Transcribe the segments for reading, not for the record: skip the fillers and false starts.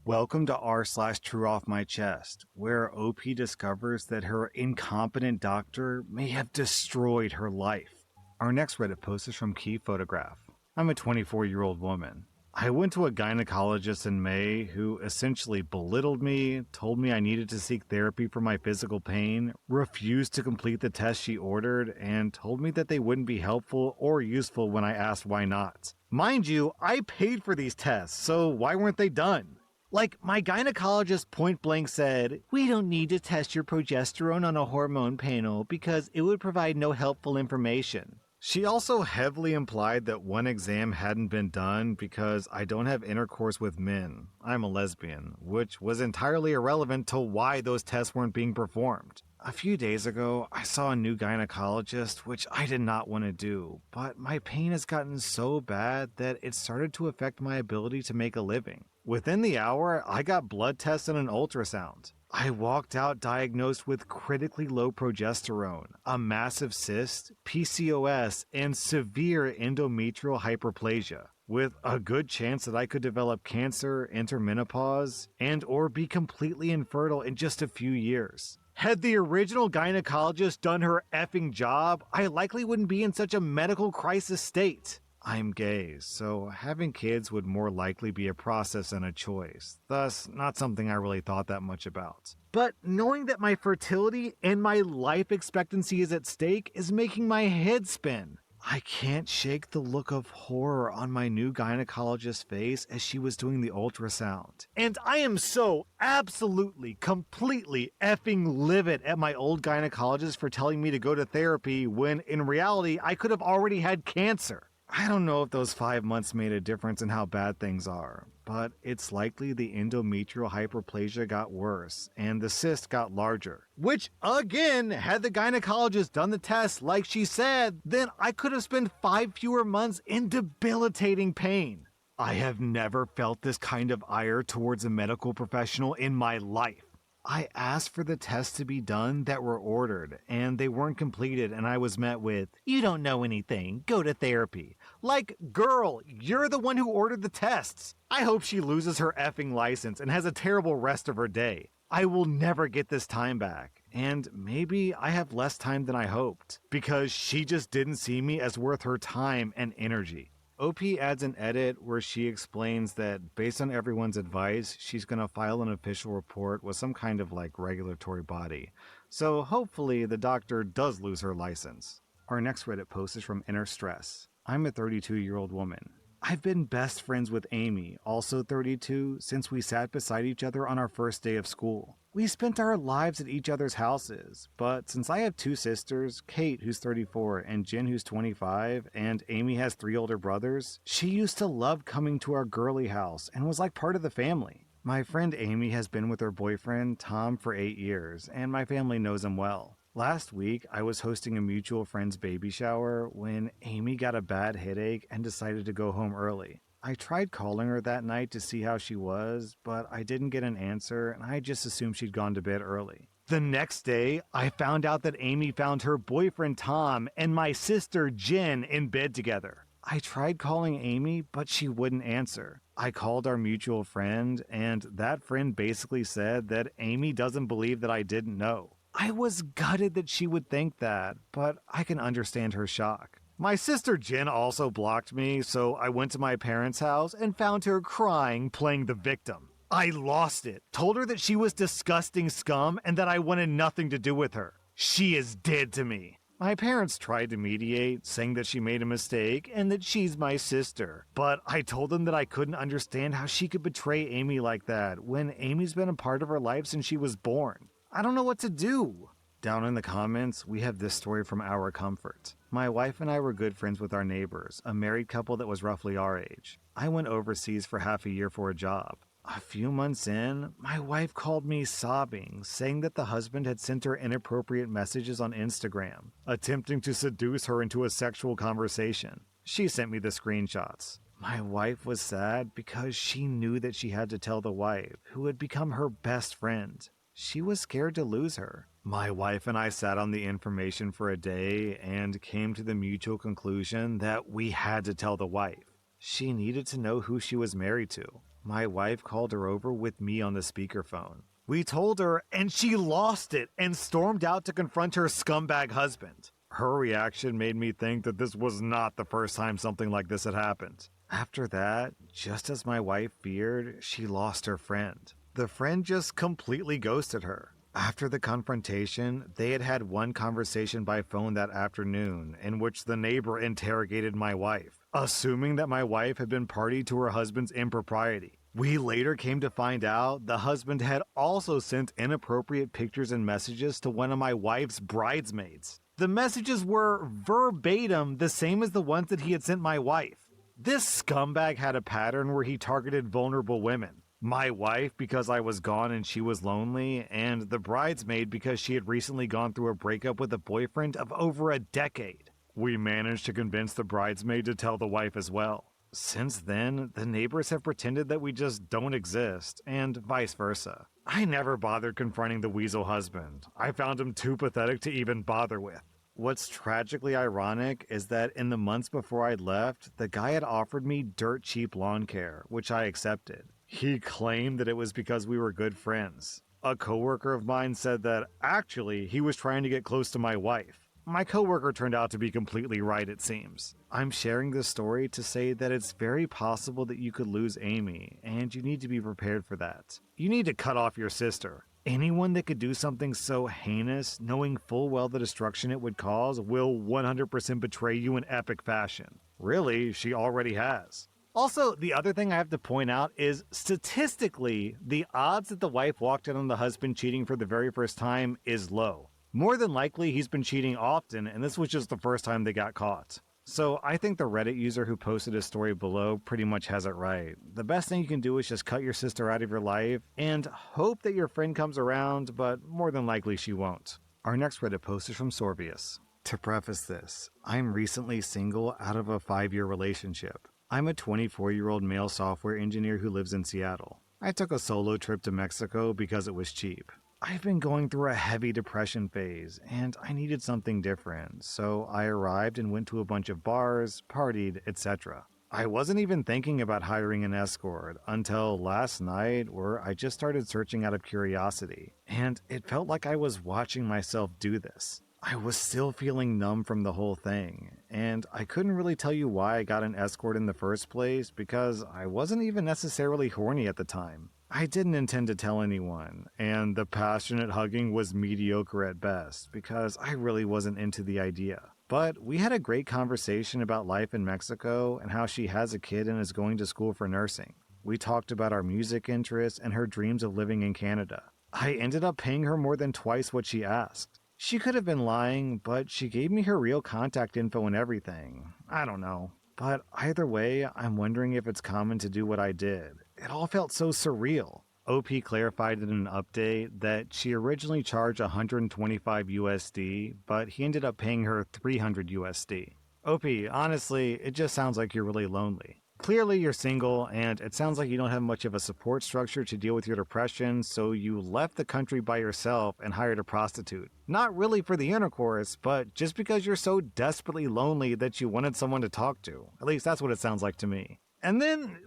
Welcome to r/True Off My Chest, where OP discovers that her incompetent doctor may have destroyed her life. Our next Reddit post is from Key Photograph. I'm a 24-year-old woman. I went to a gynecologist in May who essentially belittled me, told me I needed to seek therapy for my physical pain, refused to complete the test she ordered, and told me that they wouldn't be helpful or useful when I asked why not. Mind you, I paid for these tests, so why weren't they done? Like, my gynecologist point blank said, "We don't need to test your progesterone on a hormone panel because it would provide no helpful information." She also heavily implied that one exam hadn't been done because I don't have intercourse with men. I'm a lesbian, which was entirely irrelevant to why those tests weren't being performed. A few days ago, I saw a new gynecologist, which I did not want to do, but my pain has gotten so bad that it started to affect my ability to make a living. Within the hour, I got blood tests and an ultrasound. I walked out diagnosed with critically low progesterone, a massive cyst, PCOS, and severe endometrial hyperplasia, with a good chance that I could develop cancer, enter menopause, and or be completely infertile in just a few years. Had the original gynecologist done her effing job, I likely wouldn't be in such a medical crisis state. I'm gay, so having kids would more likely be a process than a choice, thus not something I really thought that much about. But knowing that my fertility and my life expectancy is at stake is making my head spin. I can't shake the look of horror on my new gynecologist's face as she was doing the ultrasound. And I am so absolutely, completely effing livid at my old gynecologist for telling me to go to therapy when in reality I could have already had cancer. I don't know if those 5 months made a difference in how bad things are, but it's likely the endometrial hyperplasia got worse and the cyst got larger. Which, again, had the gynecologist done the test like she said, then I could have spent 5 fewer months in debilitating pain. I have never felt this kind of ire towards a medical professional in my life. I asked for the tests to be done that were ordered, and they weren't completed, and I was met with, "You don't know anything, go to therapy." Like, girl, you're the one who ordered the tests. I hope she loses her effing license and has a terrible rest of her day. I will never get this time back, and maybe I have less time than I hoped, because she just didn't see me as worth her time and energy. OP adds an edit where she explains that based on everyone's advice, she's going to file an official report with some kind of regulatory body. So hopefully the doctor does lose her license. Our next Reddit post is from Inner Stress. I'm a 32-year-old woman. I've been best friends with Amy, also 32, since we sat beside each other on our first day of school. We spent our lives at each other's houses, but since I have 2 sisters, Kate, who's 34, and Jen, who's 25, and Amy has 3 older brothers, she used to love coming to our girly house and was like part of the family. My friend Amy has been with her boyfriend, Tom, for 8 years, and my family knows him well. Last week, I was hosting a mutual friend's baby shower when Amy got a bad headache and decided to go home early. I tried calling her that night to see how she was, but I didn't get an answer and I just assumed she'd gone to bed early. The next day, I found out that Amy found her boyfriend Tom and my sister Jen in bed together. I tried calling Amy, but she wouldn't answer. I called our mutual friend, and that friend basically said that Amy doesn't believe that I didn't know. I was gutted that she would think that, but I can understand her shock. My sister Jen also blocked me, so I went to my parents' house and found her crying, playing the victim. I lost it, told her that she was disgusting scum and that I wanted nothing to do with her. She is dead to me. My parents tried to mediate, saying that she made a mistake and that she's my sister. But I told them that I couldn't understand how she could betray Amy like that when Amy's been a part of her life since she was born. I don't know what to do. Down in the comments, we have this story from Our Comfort. My wife and I were good friends with our neighbors, a married couple that was roughly our age. I went overseas for half a year for a job. A few months in, my wife called me sobbing, saying that the husband had sent her inappropriate messages on Instagram, attempting to seduce her into a sexual conversation. She sent me the screenshots. My wife was sad because she knew that she had to tell the wife, who had become her best friend. She was scared to lose her. My wife and I sat on the information for a day and came to the mutual conclusion that we had to tell the wife. She needed to know who she was married to. My wife called her over with me on the speakerphone. We told her, and she lost it and stormed out to confront her scumbag husband. Her reaction made me think that this was not the first time something like this had happened. After that, just as my wife feared, she lost her friend. The friend just completely ghosted her. After the confrontation, they had had one conversation by phone that afternoon in which the neighbor interrogated my wife, assuming that my wife had been party to her husband's impropriety. We later came to find out the husband had also sent inappropriate pictures and messages to one of my wife's bridesmaids. The messages were verbatim the same as the ones that he had sent my wife. This scumbag had a pattern where he targeted vulnerable women. My wife because I was gone and she was lonely, and the bridesmaid because she had recently gone through a breakup with a boyfriend of over a decade. We managed to convince the bridesmaid to tell the wife as well. Since then, the neighbors have pretended that we just don't exist, and vice versa. I never bothered confronting the weasel husband. I found him too pathetic to even bother with. What's tragically ironic is that in the months before I'd left, the guy had offered me dirt cheap lawn care, which I accepted. He claimed that it was because we were good friends. A coworker of mine said that actually he was trying to get close to my wife. My coworker turned out to be completely right, it seems. I'm sharing this story to say that it's very possible that you could lose Amy, and you need to be prepared for that. You need to cut off your sister. Anyone that could do something so heinous, knowing full well the destruction it would cause, will 100% betray you in epic fashion. Really, she already has. Also, the other thing I have to point out is, statistically, the odds that the wife walked in on the husband cheating for the very first time is low. More than likely, he's been cheating often, and this was just the first time they got caught. So I think the Reddit user who posted his story below pretty much has it right. The best thing you can do is just cut your sister out of your life and hope that your friend comes around, but more than likely she won't. Our next Reddit post is from Sorbius. To preface this, I'm recently single out of a 5-year relationship. I'm a 24-year-old male software engineer who lives in Seattle. I took a solo trip to Mexico because it was cheap. I've been going through a heavy depression phase, and I needed something different, so I arrived and went to a bunch of bars, partied, etc. I wasn't even thinking about hiring an escort until last night, where I just started searching out of curiosity, and it felt like I was watching myself do this. I was still feeling numb from the whole thing, and I couldn't really tell you why I got an escort in the first place because I wasn't even necessarily horny at the time. I didn't intend to tell anyone, and the passionate hugging was mediocre at best because I really wasn't into the idea. But we had a great conversation about life in Mexico and how she has a kid and is going to school for nursing. We talked about our music interests and her dreams of living in Canada. I ended up paying her more than twice what she asked. She could have been lying, but she gave me her real contact info and everything. I don't know. But either way, I'm wondering if it's common to do what I did. It all felt so surreal. OP clarified in an update that she originally charged 125 USD, but he ended up paying her 300 USD. OP, honestly, it just sounds like you're really lonely. Clearly you're single, and it sounds like you don't have much of a support structure to deal with your depression, so you left the country by yourself and hired a prostitute. Not really for the intercourse, but just because you're so desperately lonely that you wanted someone to talk to. At least that's what it sounds like to me. And then...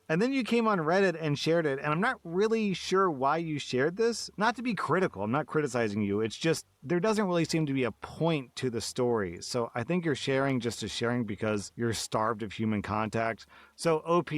And then you came on Reddit and shared it, and I'm not really sure why you shared this. Not to be critical, I'm not criticizing you, it's just there doesn't really seem to be a point to the story. So I think you're sharing just as sharing because you're starved of human contact. So OP,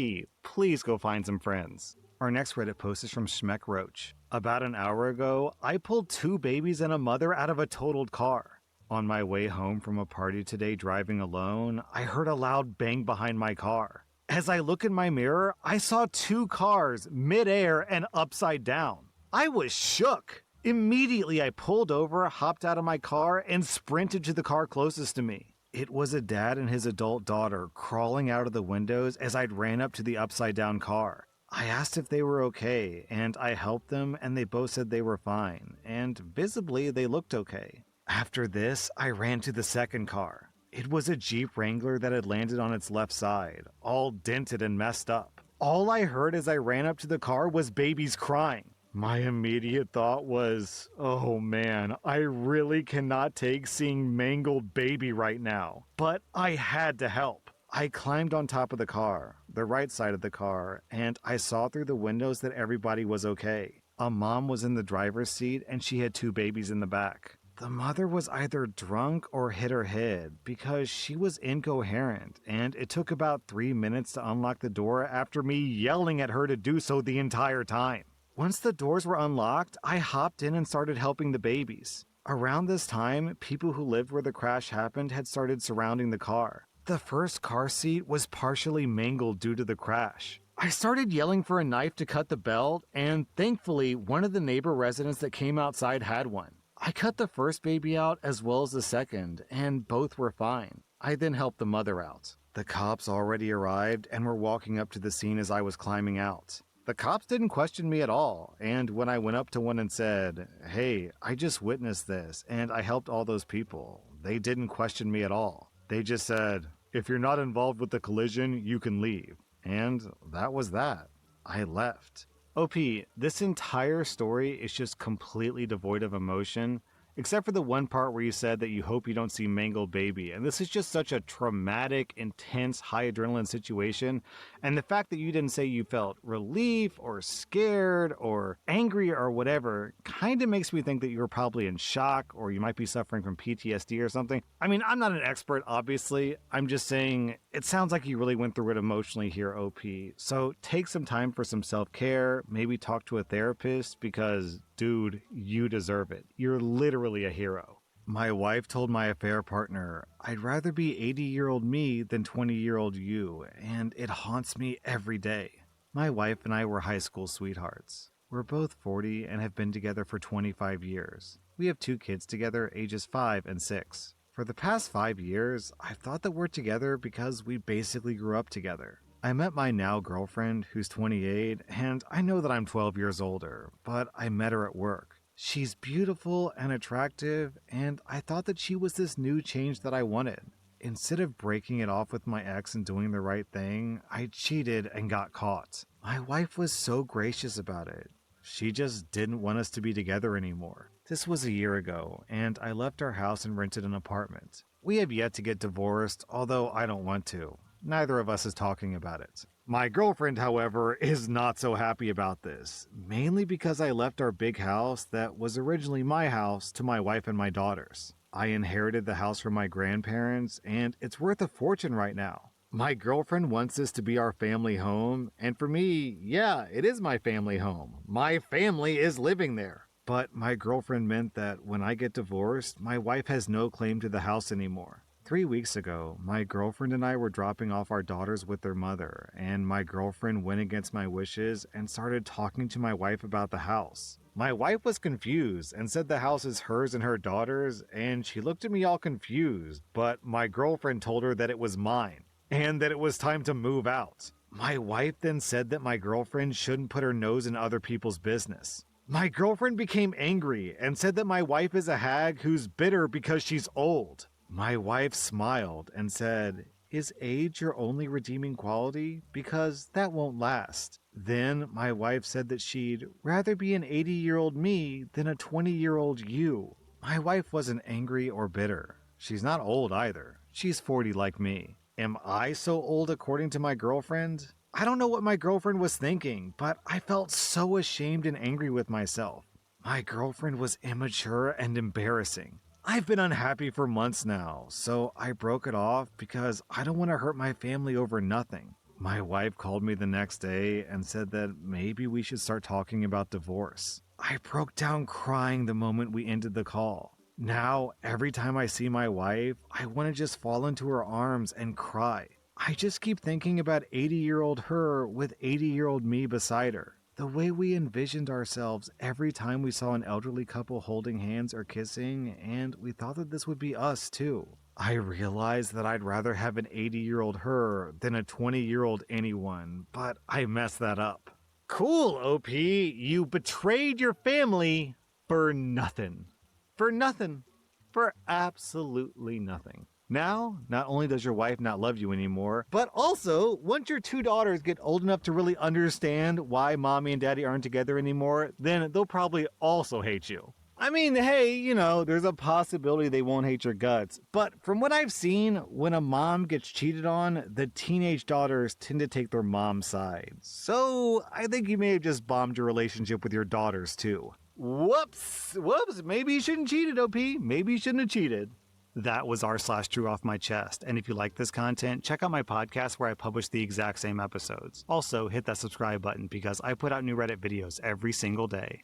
please go find some friends. Our next Reddit post is from Schmeck Roach. About an hour ago, I pulled 2 babies and a mother out of a totaled car. On my way home from a party today driving alone, I heard a loud bang behind my car. As I look in my mirror, I saw 2 cars mid-air and upside down. I was shook. Immediately, I pulled over, hopped out of my car, and sprinted to the car closest to me. It was a dad and his adult daughter crawling out of the windows as I'd ran up to the upside-down car. I asked if they were okay, and I helped them, and they both said they were fine, and visibly, they looked okay. After this, I ran to the second car. It was a Jeep Wrangler that had landed on its left side, all dented and messed up. All I heard as I ran up to the car was babies crying. My immediate thought was, oh man, I really cannot take seeing mangled baby right now. But I had to help. I climbed on top of the car, the right side of the car, and I saw through the windows that everybody was okay. A mom was in the driver's seat and she had 2 babies in the back. The mother was either drunk or hit her head because she was incoherent, and it took about 3 minutes to unlock the door after me yelling at her to do so the entire time. Once the doors were unlocked, I hopped in and started helping the babies. Around this time, people who lived where the crash happened had started surrounding the car. The first car seat was partially mangled due to the crash. I started yelling for a knife to cut the belt, and thankfully, one of the neighbor residents that came outside had one. I cut the first baby out as well as the second, and both were fine. I then helped the mother out. The cops already arrived and were walking up to the scene as I was climbing out. The cops didn't question me at all, and when I went up to one and said, "Hey, I just witnessed this, and I helped all those people," they didn't question me at all. They just said, "If you're not involved with the collision, you can leave." And that was that. I left. OP, this entire story is just completely devoid of emotion, except for the one part where you said that you hope you don't see mangled baby. And this is just such a traumatic, intense, high adrenaline situation. And the fact that you didn't say you felt relief or scared or angry or whatever kind of makes me think that you were probably in shock or you might be suffering from PTSD or something. I mean, I'm not an expert, obviously. I'm just saying it sounds like you really went through it emotionally here, OP. So take some time for some self-care, maybe talk to a therapist because, dude, you deserve it. You're literally a hero. My wife told my affair partner, "I'd rather be 80-year-old me than 20-year-old you, and it haunts me every day." My wife and I were high school sweethearts. We're both 40 and have been together for 25 years. We have 2 kids together, ages 5 and 6. For the past 5 years, I've thought that we're together because we basically grew up together. I met my now girlfriend, who's 28, and I know that I'm 12 years older, but I met her at work. She's beautiful and attractive, and I thought that she was this new change that I wanted. Instead of breaking it off with my ex and doing the right thing, I cheated and got caught. My wife was so gracious about it. She just didn't want us to be together anymore. This was a year ago, and I left our house and rented an apartment. We have yet to get divorced, although I don't want to. Neither of us is talking about it. My girlfriend, however, is not so happy about this, mainly because I left our big house that was originally my house to my wife and my daughters. I inherited the house from my grandparents, and it's worth a fortune right now. My girlfriend wants this to be our family home, and for me, yeah, it is my family home. My family is living there. But my girlfriend meant that when I get divorced, my wife has no claim to the house anymore. 3 weeks ago, my girlfriend and I were dropping off our daughters with their mother, and my girlfriend went against my wishes and started talking to my wife about the house. My wife was confused and said the house is hers and her daughter's, and she looked at me all confused, but my girlfriend told her that it was mine, and that it was time to move out. My wife then said that my girlfriend shouldn't put her nose in other people's business. My girlfriend became angry and said that my wife is a hag who's bitter because she's old. My wife smiled and said, "Is age your only redeeming quality? Because that won't last." Then my wife said that she'd rather be an 80-year-old me than a 20-year-old you. My wife wasn't angry or bitter. She's not old either. She's 40 like me. Am I so old according to my girlfriend? I don't know what my girlfriend was thinking, but I felt so ashamed and angry with myself. My girlfriend was immature and embarrassing. I've been unhappy for months now, so I broke it off because I don't want to hurt my family over nothing. My wife called me the next day and said that maybe we should start talking about divorce. I broke down crying the moment we ended the call. Now, every time I see my wife, I want to just fall into her arms and cry. I just keep thinking about 80-year-old her with 80-year-old me beside her. The way we envisioned ourselves every time we saw an elderly couple holding hands or kissing, and we thought that this would be us too. I realized that I'd rather have an 80-year-old her than a 20-year-old anyone, but I messed that up. Cool, OP, you betrayed your family for nothing. For nothing. For absolutely nothing. Now, not only does your wife not love you anymore, but also, once your 2 daughters get old enough to really understand why mommy and daddy aren't together anymore, then they'll probably also hate you. I mean, hey, there's a possibility they won't hate your guts. But from what I've seen, when a mom gets cheated on, the teenage daughters tend to take their mom's side. So I think you may have just bombed your relationship with your daughters, too. Whoops. Maybe you shouldn't cheated, OP. Maybe you shouldn't have cheated. That was r/true off my chest. And if you like this content, check out my podcast where I publish the exact same episodes. Also, hit that subscribe button because I put out new Reddit videos every single day.